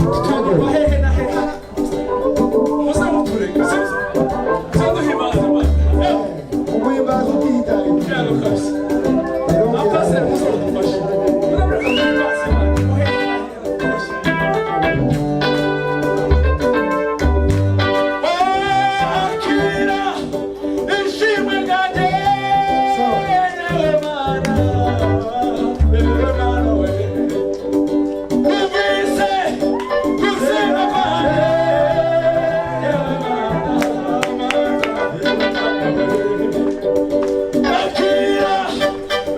tukanuka hehe na hehe muze mutureke sibyo duhimbaza Imana umuhimbaza utitaye yego kabisa na pastor muze mudufashe murabona duhimbaza Imana muhehe na hehe twashe akira ishimwe ryanjye yewe Mana yewe Mana we numvise gusenga kwanjye yewe Mana akira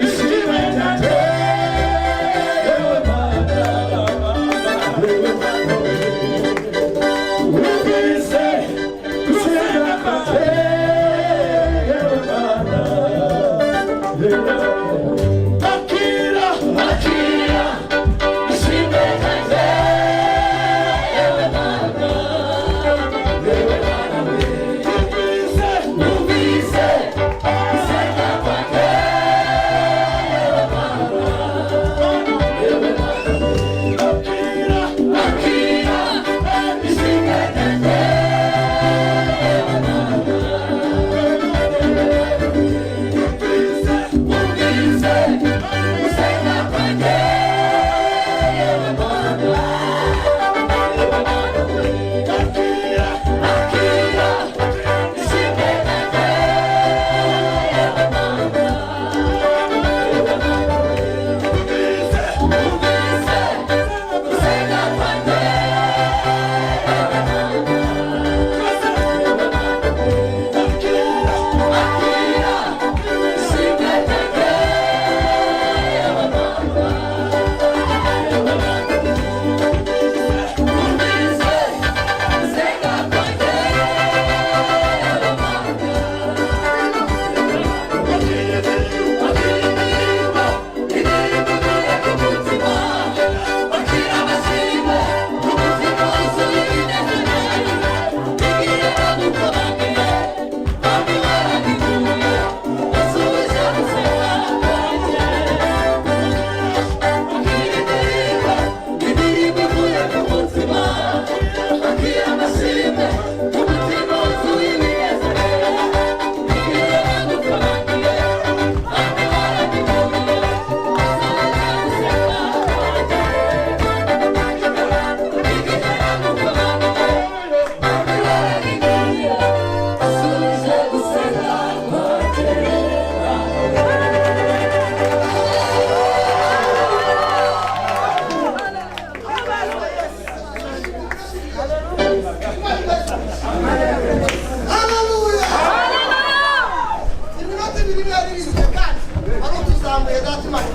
ishimwe ryanjye yewe Mana numvise gusenga kwanjye yewe Mana akira akira ishimwe ryanjye yewe Mana yewe Mana numvise gusenga kwanjye yewe Mana yewe Mana akira akira ishimwe ryanjye yewe Mana iminota ibiri biba ari ibintu kandi ari utuzamuye data imana